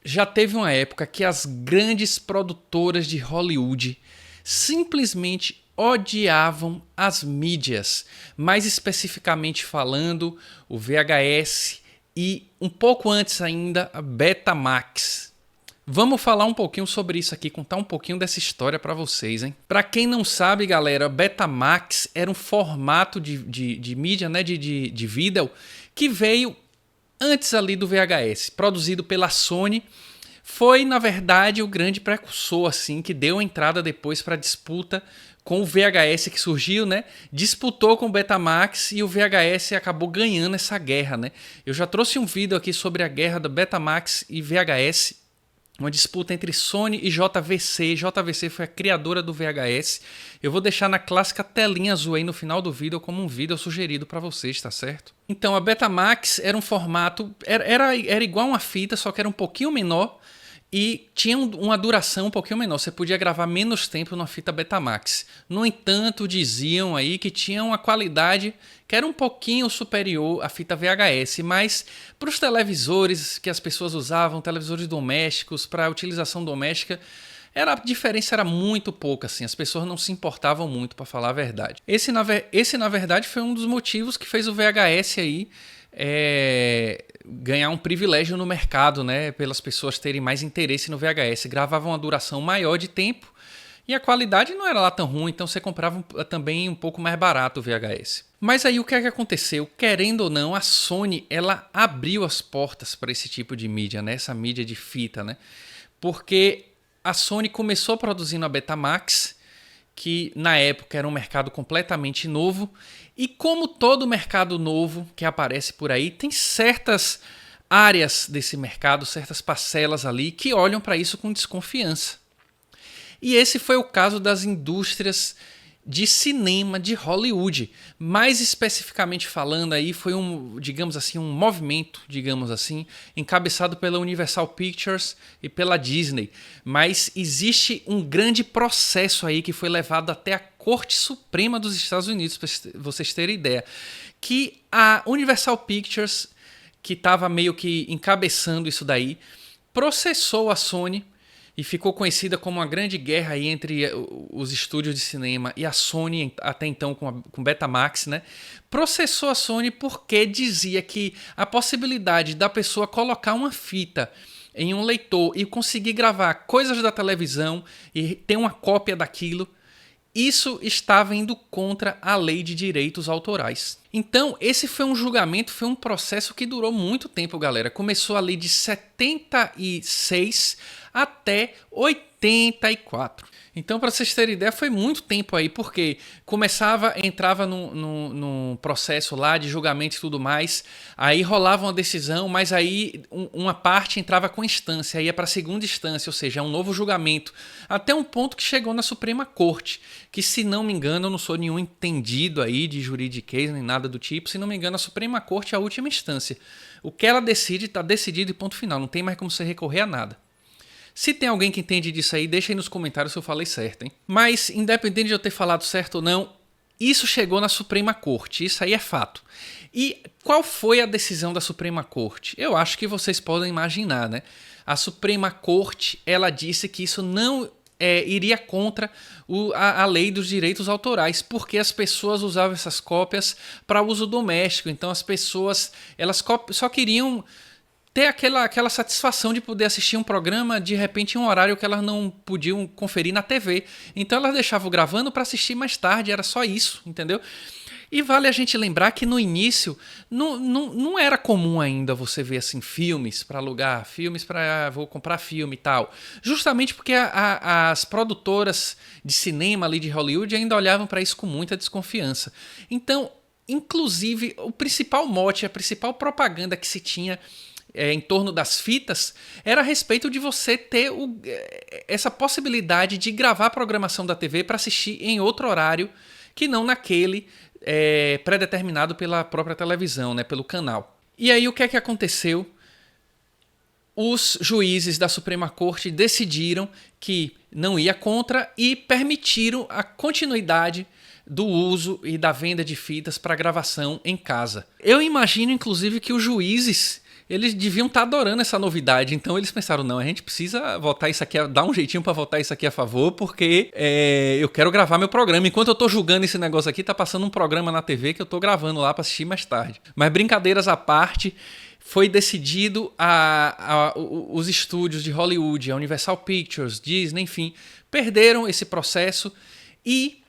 Já teve uma época que as grandes produtoras de Hollywood simplesmente odiavam as mídias, mais especificamente falando o VHS e um pouco antes ainda a Betamax. Vamos falar um pouquinho sobre isso aqui, contar um pouquinho dessa história para vocês, hein? Para quem não sabe, galera, Betamax era um formato de mídia, né, de vídeo que veio antes ali do VHS, produzido pela Sony. Foi, na verdade, o grande precursor, assim, que deu entrada depois para a disputa com o VHS que surgiu, né? Disputou com o Betamax e o VHS acabou ganhando essa guerra, né? Eu já trouxe um vídeo aqui sobre a guerra da Betamax e VHS, uma disputa entre Sony e JVC. JVC foi a criadora do VHS. Eu vou deixar na clássica telinha azul aí no final do vídeo como um vídeo sugerido para vocês, tá certo? Então a Betamax era um formato, era igual uma fita, só que era um pouquinho menor e tinha uma duração um pouquinho menor. Você podia gravar menos tempo na fita Betamax. No entanto, diziam aí que tinha uma qualidade que era um pouquinho superior à fita VHS, mas para os televisores que as pessoas usavam, televisores domésticos, para a utilização doméstica, a diferença era muito pouca, assim, as pessoas não se importavam muito, para falar a verdade. Esse, na verdade, foi um dos motivos que fez o VHS aí ganhar um privilégio no mercado, né, pelas pessoas terem mais interesse no VHS. Gravavam uma duração maior de tempo e a qualidade não era lá tão ruim, então você comprava também um pouco mais barato o VHS. Mas aí o que é que aconteceu? Querendo ou não, a Sony ela abriu as portas para esse tipo de mídia, né, essa mídia de fita, né, porque a Sony começou produzindo a Betamax, que na época era um mercado completamente novo. E como todo mercado novo que aparece por aí, tem certas áreas desse mercado, certas parcelas ali, que olham para isso com desconfiança. E esse foi o caso das indústrias de cinema de Hollywood. Mais especificamente falando aí, foi digamos assim, um movimento, digamos assim, encabeçado pela Universal Pictures e pela Disney. Mas existe um grande processo aí que foi levado até a Corte Suprema dos Estados Unidos, para vocês terem ideia, que a Universal Pictures, que estava meio que encabeçando isso daí, processou a Sony e ficou conhecida como uma grande guerra aí entre os estúdios de cinema e a Sony, até então com Betamax, né? Processou a Sony porque dizia que a possibilidade da pessoa colocar uma fita em um leitor e conseguir gravar coisas da televisão e ter uma cópia daquilo, isso estava indo contra a lei de direitos autorais. Então, esse foi um julgamento, foi um processo que durou muito tempo, galera. Começou ali de 76 até 84. Então, para vocês terem ideia, foi muito tempo aí, porque entrava num processo lá de julgamento e tudo mais, aí rolava uma decisão, mas aí uma parte entrava com instância, aí ia para a segunda instância, ou seja, é um novo julgamento, até um ponto que chegou na Suprema Corte, que se não me engano, eu não sou nenhum entendido aí de juridiquês, nem nada do tipo, se não me engano, a Suprema Corte é a última instância. O que ela decide, está decidido e ponto final, não tem mais como você recorrer a nada. Se tem alguém que entende disso aí, deixa aí nos comentários se eu falei certo, hein? Mas, independente de eu ter falado certo ou não, isso chegou na Suprema Corte, isso aí é fato. E qual foi a decisão da Suprema Corte? Eu acho que vocês podem imaginar, né? A Suprema Corte, ela disse que isso não iria contra a lei dos direitos autorais, porque as pessoas usavam essas cópias para uso doméstico. Então as pessoas elas só queriam ter aquela satisfação de poder assistir um programa de repente em um horário que elas não podiam conferir na TV. Então elas deixavam gravando para assistir mais tarde, era só isso, entendeu? E vale a gente lembrar que no início não era comum ainda você ver assim filmes para alugar, filmes para vou comprar filme e tal. Justamente porque as produtoras de cinema ali de Hollywood ainda olhavam para isso com muita desconfiança. Então, inclusive, o principal mote, a principal propaganda que se tinha em torno das fitas era a respeito de você ter essa possibilidade de gravar a programação da TV para assistir em outro horário que não naquele pré-determinado pela própria televisão, né, pelo canal. E aí o que é que aconteceu? Os juízes da Suprema Corte decidiram que não ia contra e permitiram a continuidade do uso e da venda de fitas para gravação em casa. Eu imagino, inclusive, que os juízes eles deviam estar adorando essa novidade, então eles pensaram, não, a gente precisa votar isso aqui, dar um jeitinho para votar isso aqui a favor, porque eu quero gravar meu programa. Enquanto eu tô julgando esse negócio aqui, tá passando um programa na TV que eu tô gravando lá para assistir mais tarde. Mas brincadeiras à parte, foi decidido os estúdios de Hollywood, a Universal Pictures, Disney, enfim, perderam esse processo e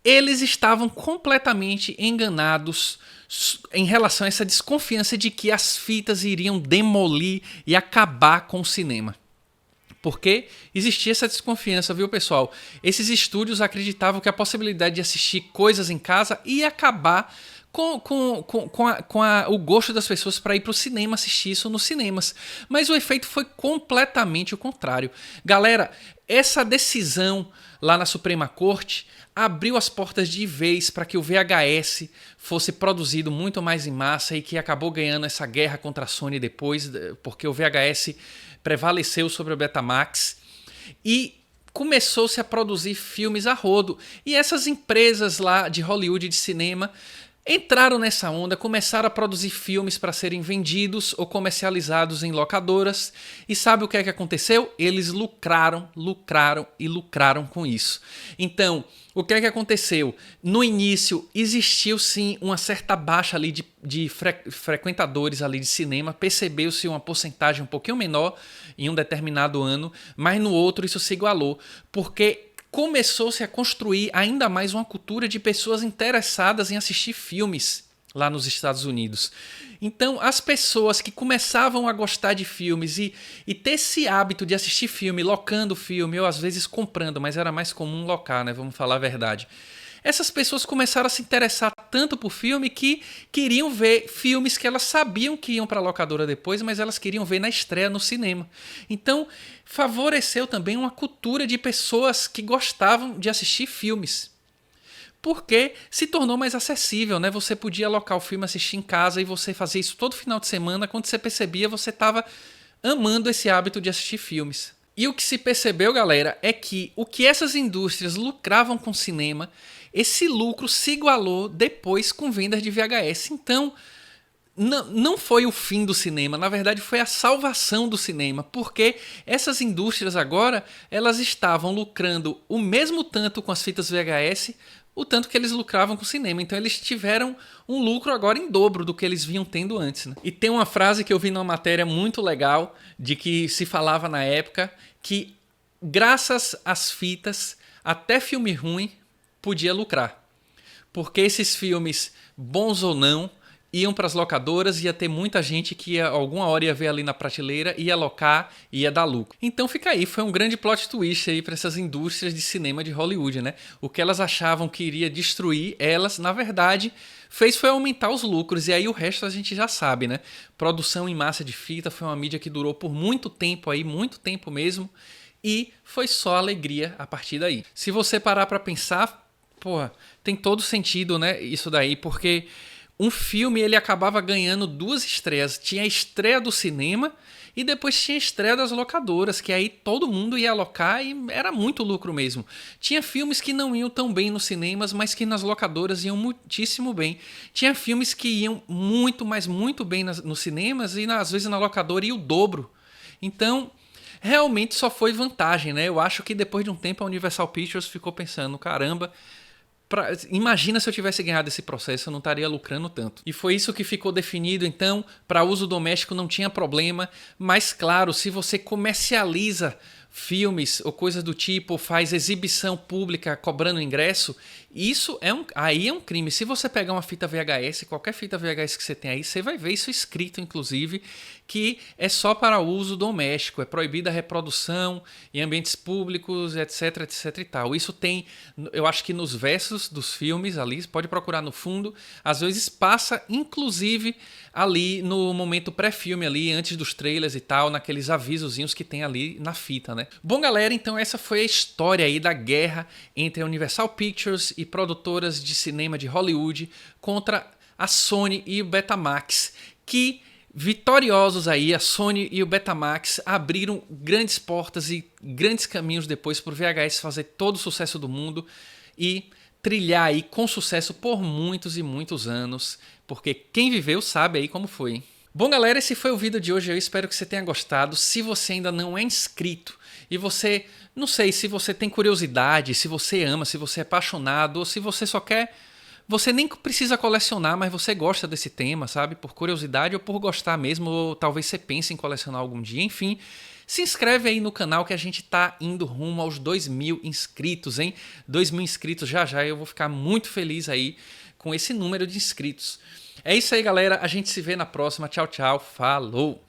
eles estavam completamente enganados em relação a essa desconfiança de que as fitas iriam demolir e acabar com o cinema. Porque existia essa desconfiança, viu, pessoal? Esses estúdios acreditavam que a possibilidade de assistir coisas em casa ia acabar com o gosto das pessoas para ir para o cinema assistir isso nos cinemas. Mas o efeito foi completamente o contrário. Galera, essa decisão lá na Suprema Corte abriu as portas de vez para que o VHS fosse produzido muito mais em massa e que acabou ganhando essa guerra contra a Sony depois, porque o VHS prevaleceu sobre o Betamax e começou-se a produzir filmes a rodo. E essas empresas lá de Hollywood de cinema entraram nessa onda, começaram a produzir filmes para serem vendidos ou comercializados em locadoras. E sabe o que é que aconteceu? Eles lucraram com isso. Então, o que é que aconteceu? No início, existiu sim uma certa baixa ali de frequentadores ali de cinema, percebeu-se uma porcentagem um pouquinho menor em um determinado ano, mas no outro isso se igualou, porque começou-se a construir ainda mais uma cultura de pessoas interessadas em assistir filmes lá nos Estados Unidos. Então, as pessoas que começavam a gostar de filmes e ter esse hábito de assistir filme, locando filme, ou às vezes comprando, mas era mais comum locar, né? Vamos falar a verdade. Essas pessoas começaram a se interessar tanto por filme que queriam ver filmes que elas sabiam que iam para a locadora depois, mas elas queriam ver na estreia no cinema. Então, favoreceu também uma cultura de pessoas que gostavam de assistir filmes. Porque se tornou mais acessível, né? Você podia alocar o filme, assistir em casa e você fazia isso todo final de semana. Quando você percebia, você estava amando esse hábito de assistir filmes. E o que se percebeu, galera, é que o que essas indústrias lucravam com cinema, esse lucro se igualou depois com vendas de VHS. Então, não foi o fim do cinema, na verdade foi a salvação do cinema, porque essas indústrias agora, elas estavam lucrando o mesmo tanto com as fitas VHS, o tanto que eles lucravam com o cinema. Então eles tiveram um lucro agora em dobro do que eles vinham tendo antes, né? E tem uma frase que eu vi numa matéria muito legal, de que se falava na época, que graças às fitas, até filme ruim podia lucrar. Porque esses filmes, bons ou não, iam para as locadoras, ia ter muita gente que alguma hora ia ver ali na prateleira, ia alocar, ia dar lucro. Então fica aí, foi um grande plot twist aí para essas indústrias de cinema de Hollywood, né? O que elas achavam que iria destruir elas, na verdade, foi aumentar os lucros, e aí o resto a gente já sabe, né? Produção em massa de fita foi uma mídia que durou por muito tempo aí, muito tempo mesmo, e foi só alegria a partir daí. Se você parar para pensar, porra, tem todo sentido, né? Isso daí, porque um filme ele acabava ganhando duas estreias. Tinha a estreia do cinema e depois tinha a estreia das locadoras, que aí todo mundo ia alocar e era muito lucro mesmo. Tinha filmes que não iam tão bem nos cinemas, mas que nas locadoras iam muitíssimo bem. Tinha filmes que iam muito, mas muito bem nos cinemas e às vezes na locadora ia o dobro. Então, realmente só foi vantagem, né? Eu acho que depois de um tempo a Universal Pictures ficou pensando, caramba, imagina se eu tivesse ganhado esse processo, eu não estaria lucrando tanto. E foi isso que ficou definido, então, para uso doméstico não tinha problema, mas claro, se você comercializa filmes ou coisas do tipo, ou faz exibição pública cobrando ingresso, isso aí é um crime. Se você pegar uma fita VHS, qualquer fita VHS que você tem aí, você vai ver isso escrito, inclusive, que é só para uso doméstico, é proibida a reprodução em ambientes públicos, etc, etc e tal. Isso tem, eu acho que nos versos dos filmes ali, você pode procurar no fundo, às vezes passa, inclusive, ali no momento pré-filme ali, antes dos trailers e tal, naqueles avisozinhos que tem ali na fita, né? Bom, galera, então essa foi a história aí da guerra entre a Universal Pictures e produtoras de cinema de Hollywood contra a Sony e o Betamax, que vitoriosos aí, a Sony e o Betamax abriram grandes portas e grandes caminhos depois para o VHS fazer todo o sucesso do mundo e trilhar aí com sucesso por muitos e muitos anos, porque quem viveu sabe aí como foi. Bom, galera, esse foi o vídeo de hoje. Eu espero que você tenha gostado. Se você ainda não é inscrito e você, não sei, se você tem curiosidade, se você ama, se você é apaixonado ou se você só quer... Você nem precisa colecionar, mas você gosta desse tema, sabe? Por curiosidade ou por gostar mesmo, ou talvez você pense em colecionar algum dia. Enfim, se inscreve aí no canal que a gente tá indo rumo aos 2.000 inscritos, hein? 2.000 inscritos já já, eu vou ficar muito feliz aí com esse número de inscritos. É isso aí, galera. A gente se vê na próxima. Tchau, tchau. Falou!